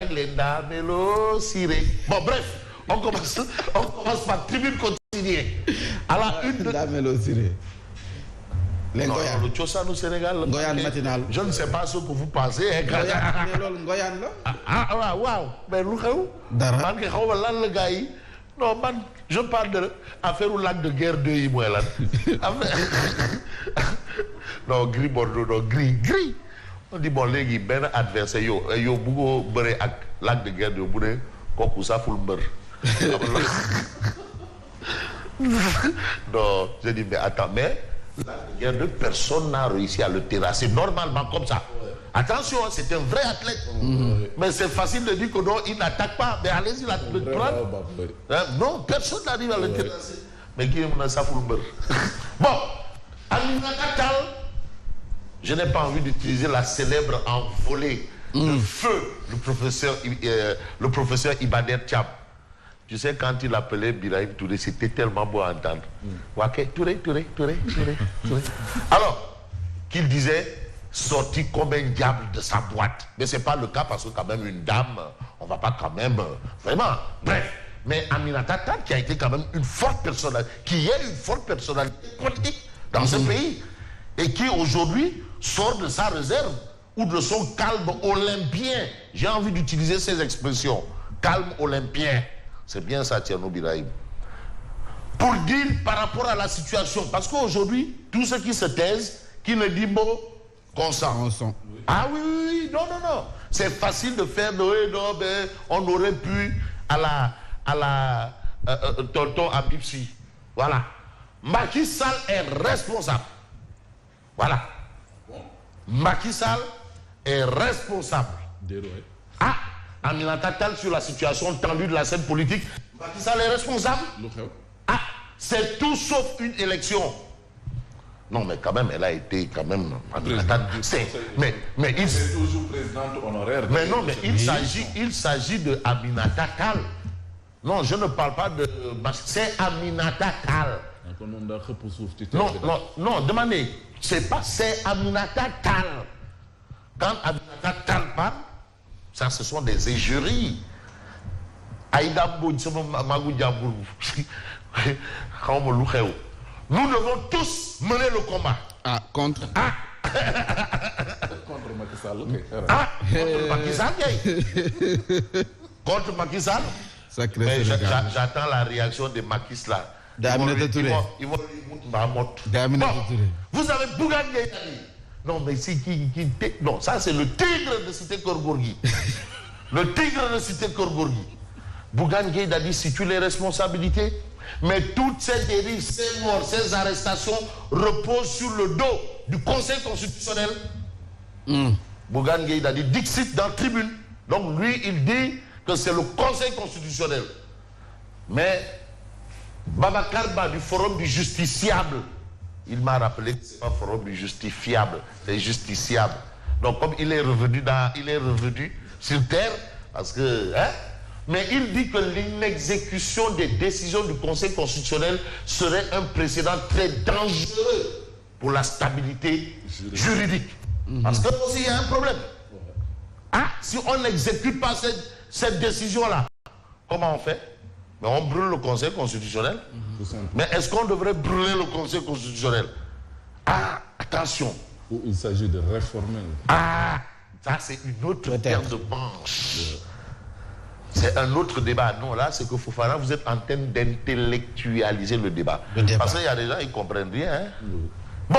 avec les Damelo Siré. Bon, bref, on commence par tribune quotidienne. À la une de... Damelo Siré. Les Ngoyane. Le Tchosan au Sénégal. Ngoyane matinal. Je ne sais pas ce que vous pensez. Ngoyane là. Waaw. Mais lu xew. Dara. Man nga xaw ma lan la gars yi. Non, man, je parle de affaire au lac de guerre 2 yi mooy lan. Non, Gris Bordeaux, non, Gris. On dit bon léegi benn adversaire yow buggoo bëre ak lac de guerre 2 bu ne kooku saful mbër. Non, je dis mais attends, mais lac de guerre 2, personne n'a réussi à le terrasser normalement comme ça. Attention, c'est un vrai athlète. Mais c'est facile de dire que non, il n'attaque pas. Mais allez-y, le prendre. Non, personne n'arrive à le terrasser. Mais qui est saful mbër. Bon, Aminata Tall. Je n'ai pas envie d'utiliser la célèbre envolée de feu le professeur Ibader Thiam. Tu sais, quand il appelait Birahim Touré, c'était tellement beau à entendre. Wake, Touré. Alors, qu'il disait, sorti comme un diable de sa boîte. Mais ce n'est pas le cas parce que quand même une dame, on ne va pas quand même... Vraiment, bref. Mais Aminata Tall, qui a été quand même une forte personnalité, qui est une forte personnalité politique dans ce pays, et qui aujourd'hui sort de sa réserve ou de son calme olympien. J'ai envie d'utiliser ces expressions. Calme olympien. C'est bien ça, Thierno Birahim. Pour dire par rapport à la situation, parce qu'aujourd'hui, tous ceux qui se taisent, qui ne disent mot, consent. Ah oui, non. C'est facile de faire, non, ben, on aurait pu à la tonton Abipsi. Voilà. Macky Sall est responsable. Voilà. Macky Sall est responsable. Ah, Aminata Tall sur la situation tendue de la scène politique. Macky Sall est responsable. Ah, c'est tout sauf une élection. Non, mais quand même, elle a été quand même... Mais il... C'est toujours présidente honoraire. Mais non, mais il s'agit de Aminata Tall. Non, je ne parle pas de... C'est Aminata Tall. Non, demandez. C'est Aminata Tall. Quand Aminata Tall parle, ça, ce sont des égéries. Aïda nous devons tous mener le combat. Ah, contre. Contre Macky Sall. Contre Macky Sall. Contre Macky Sall. Mais j'attends la réaction de Macky Sall. Ils vont bon, vous avez Bougane Gueye Dany. Non, mais c'est non, ça c'est le tigre de Cité Keur Gorgui. Le tigre de Cité Keur Gorgui. Bougane Gueye Dany situe les responsabilités. Mais toutes ces dérives, ces morts, ces arrestations reposent sur le dos du Conseil constitutionnel. Bougane Gueye Dany dixit dans la tribune. Donc lui, il dit que c'est le Conseil constitutionnel. Mais Babacar Ba du Forum du Justiciable, il m'a rappelé que ce n'est pas Forum du Justifiable, c'est Justiciable. Donc comme il est revenu sur terre, parce que... mais il dit que l'inexécution des décisions du Conseil constitutionnel serait un précédent très dangereux pour la stabilité juridique. Parce que aussi il y a un problème. Si on n'exécute pas cette décision-là, comment on fait? Mais on brûle le Conseil constitutionnel. Mais est-ce qu'on devrait brûler le Conseil constitutionnel? Attention. Où il s'agit de réformer. Ça c'est une autre paire de manches. C'est un autre débat. Non, là, c'est que Fofana, vous êtes en train d'intellectualiser le débat. Parce qu'il y a des gens qui ne comprennent rien. Bon,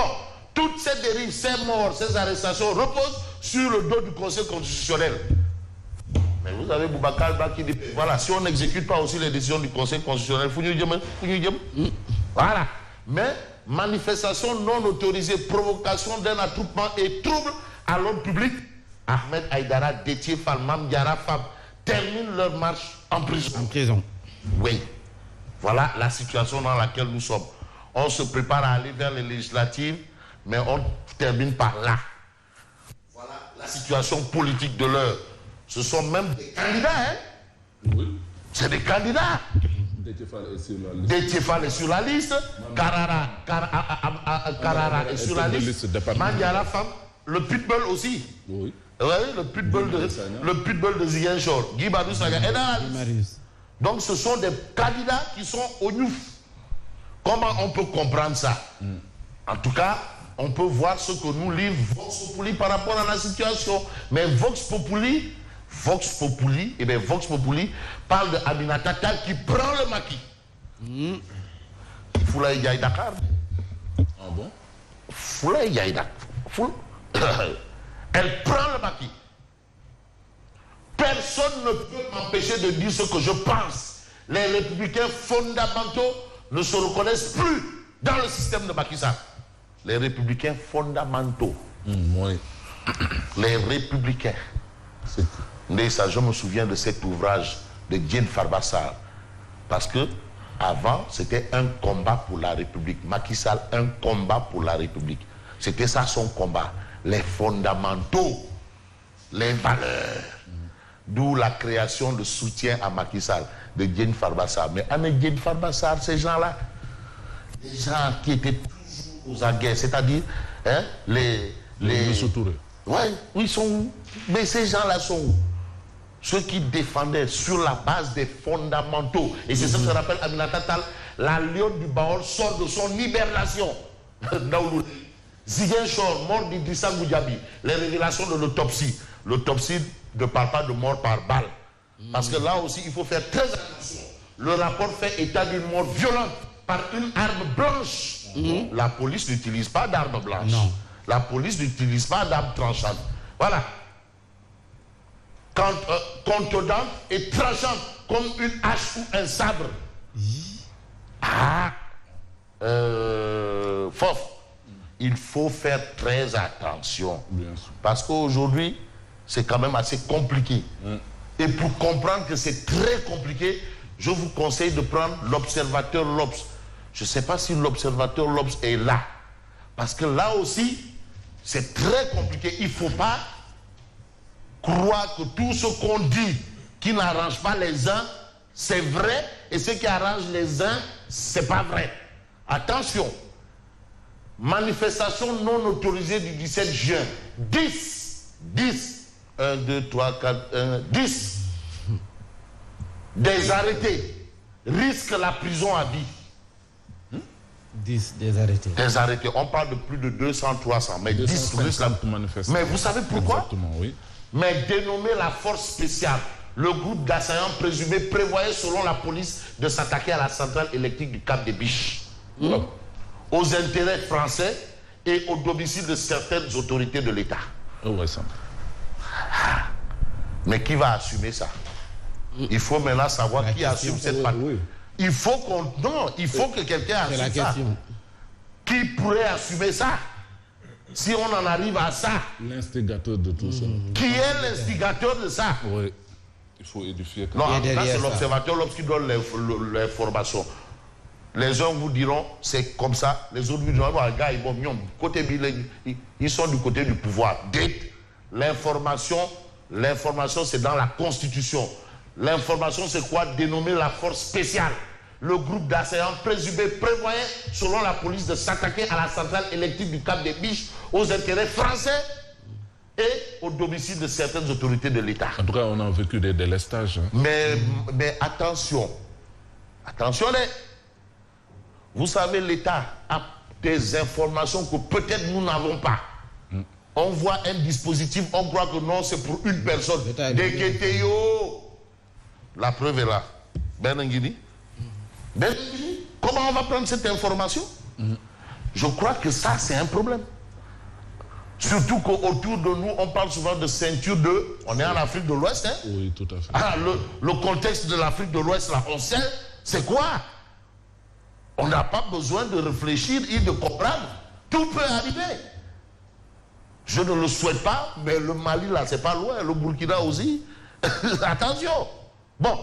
toutes ces dérives, ces morts, ces arrestations reposent sur le dos du Conseil constitutionnel. Mais vous avez Boubacar Ba qui dit, voilà, si on n'exécute pas aussi les décisions du Conseil constitutionnel, voilà. Mais manifestation non autorisée, provocation d'un attroupement et trouble à l'ordre public, Ahmed Aïdara, Déthié Fall, Mame Diarra Fam terminent leur marche en prison. Oui. Voilà la situation dans laquelle nous sommes. On se prépare à aller vers les législatives, mais on termine par là. Voilà la situation politique de l'heure. Ce sont même des candidats, Oui. C'est des candidats. Déthié Fall est sur la liste. Karara est sur la liste. Mame Diarra Fam, le pitbull aussi. Oui. Oui, le pitbull de Ziguinchor, Guy Marius Sagna. Donc ce sont des candidats qui sont au Niouf. Comment on peut comprendre ça? En tout cas, on peut voir ce que nous livre Vox Populi par rapport à la situation. Mais Vox Populi, parle de Aminata Tall qui prend le maquis. Foulaye Diaye Dakar. Ah bon? Foulaye Diaye Dakar. Elle prend le maquis. Personne ne peut m'empêcher de dire ce que je pense. Les républicains fondamentaux ne se reconnaissent plus dans le système de Macky Sall. Les républicains fondamentaux. Oui. Les républicains. Mais ça, je me souviens de cet ouvrage de Diène Farba Sarr. Parce que avant, c'était un combat pour la République. Macky Sall, un combat pour la République. C'était ça son combat. Les fondamentaux, les valeurs. D'où la création de soutien à Macky Sall de Diène Farba Sarr. Mais avec Diène Farba Sarr, ces gens-là, les gens qui étaient toujours aux aguets, c'est-à-dire les ouais, ils sont où? Mais ces gens-là sont où? Ceux qui défendaient sur la base des fondamentaux. Et c'est ça que je rappelle Aminata Tall. La lionne du Baol sort de son hibernation. Ziguinchor, mort d'Idrissa Goudiaby. Les révélations de l'autopsie. L'autopsie ne parle pas de mort par balle. Parce que là aussi, il faut faire très attention. Le rapport fait état d'une mort violente par une arme blanche. La police n'utilise pas d'arme blanche. Non. La police n'utilise pas d'arme tranchante. Voilà. Contondante et tranchante comme une hache ou un sabre. Il faut faire très attention. Parce qu'aujourd'hui, c'est quand même assez compliqué. Et pour comprendre que c'est très compliqué, je vous conseille de prendre l'observateur L'Obs. Je ne sais pas si l'observateur L'Obs est là. Parce que là aussi, c'est très compliqué. Il ne faut pas croire que tout ce qu'on dit qui n'arrange pas les uns, c'est vrai. Et ce qui arrange les uns, c'est pas vrai. Attention. Manifestation non autorisée du 17 juin. 1, 2, 3, 4, 1, 10. Des arrêtés risquent la prison à vie. 10 des arrêtés. Des arrêtés. On parle de plus de 200, 300. Mais 10 risquent la prison. Mais vous savez pourquoi? Exactement, oui. Mais dénommé la force spéciale. Le groupe d'assaillants présumés prévoyait, selon la police, de s'attaquer à la centrale électrique du Cap des Biches. Aux intérêts français et au domicile de certaines autorités de l'État. Mais qui va assumer ça? Il faut maintenant savoir qui assume cette partie. Il faut que quelqu'un assume ça. Qui pourrait assumer ça? Si on en arrive à ça. L'instigateur de tout ça. Qui est l'instigateur de ça? Oui. Il faut édifier. Non, là c'est l'observateur qui donne l'information. Les uns vous diront c'est comme ça. Les autres vous diront gars, ils sont du côté du pouvoir. L'information, c'est dans la Constitution. L'information, c'est quoi? Dénommer la force spéciale. Le groupe d'assaillants présumés prévoyait, selon la police, de s'attaquer à la centrale électrique du Cap des Biches aux intérêts français et au domicile de certaines autorités de l'État. En tout cas, on a vécu des délestages. Mais attention. Attention, vous savez, l'État a des informations que peut-être nous n'avons pas. On voit un dispositif, on croit que non, c'est pour une personne. La preuve est là. Benengini. Comment on va prendre cette information? Je crois que ça, c'est un problème. Surtout qu'autour de nous, on parle souvent de ceinture de... On est en Afrique de l'Ouest, hein? Oui, tout à fait. Le contexte de l'Afrique de l'Ouest, là, on sait, c'est quoi? On n'a pas besoin de réfléchir et de comprendre. Tout peut arriver. Je ne le souhaite pas, mais le Mali, là, c'est pas loin. Le Burkina aussi. Attention. Bon.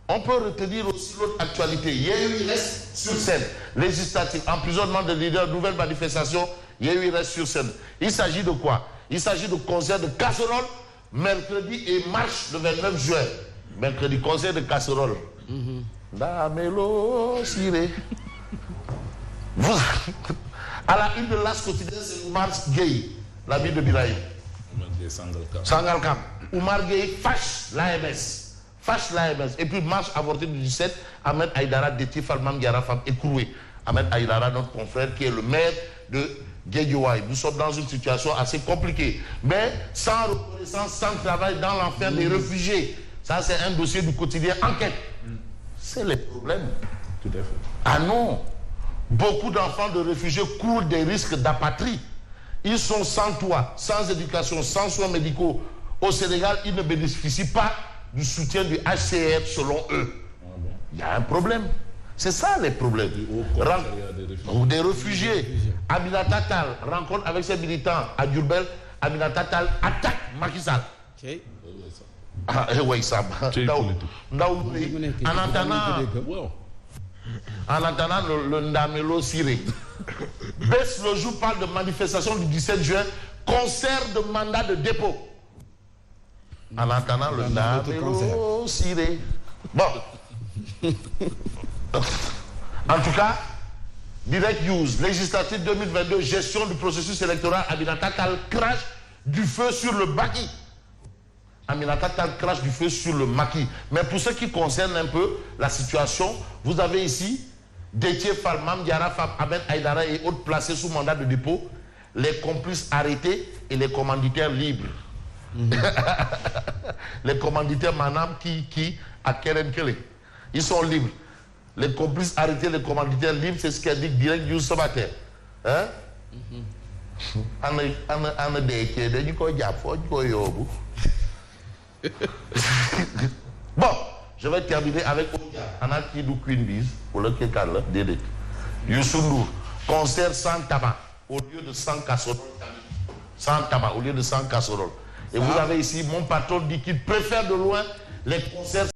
On peut retenir aussi l'autre actualité. Yewwi reste sur scène. Législative, emprisonnement de leaders, nouvelle manifestation. Yewwi reste sur scène. Il s'agit de quoi? Il s'agit de concert de casserole, mercredi et marche le 29 juin. Mercredi, concert de casserole. Damelo Siré. À la une de l'As quotidien, c'est Mars Gay, l'ami de Biraï. et Sangalkam. Sangalkam. Oumar Gueye fâche l'AMS. Et puis marche avortée du 17, Ahmed Aïdara, Déthié Fall, Mame Diarra, femme écrouée. Ahmed Aïdara, notre confrère, qui est le maire de Guédiawaye. Nous sommes dans une situation assez compliquée. Mais sans reconnaissance, sans travail, dans l'enfer des réfugiés. Ça, c'est un dossier du quotidien Enquête. C'est les problèmes. Tout à fait. Ah non. Beaucoup d'enfants de réfugiés courent des risques d'apatrie. Ils sont sans toit, sans éducation, sans soins médicaux. Au Sénégal, ils ne bénéficient pas du soutien du HCR selon eux. Il y a un problème. C'est ça les problèmes. Ou des réfugiés. Aminata Tall rencontre avec ses militants à Diourbel. Aminata Tall attaque Macky Sall. Ah, oui, ça. En attendant le Ndamelo Siré. Bess le jour parle de manifestation du 17 juin, concert de mandat de dépôt. En attendant le Ndamelo Siré. Bon. En tout cas, Direct News, législative 2022, gestion du processus électoral, Aminata Tall crache du feu sur le Baki. Aminata Tall crache du feu sur le maquis. Mais pour ce qui concerne un peu la situation, vous avez ici Déthié Fall, Mame Diarra, Ahmed Aïdara et autres placés sous mandat de dépôt, les complices arrêtés et les commanditaires libres. Les commanditaires Manam qui à Kerenkele, ils sont libres. Les complices arrêtés, les commanditaires libres, c'est ce qu'a dit Direct News ce matin. Hein? Bon, je vais terminer avec Anaki du Queen Bees pour le Kekal, Dédé. Youssou Ndour, concert sans tabac au lieu de 100 casseroles. Sans tabac au lieu de 100 casseroles. Et vous avez ici, mon patron dit qu'il préfère de loin les concerts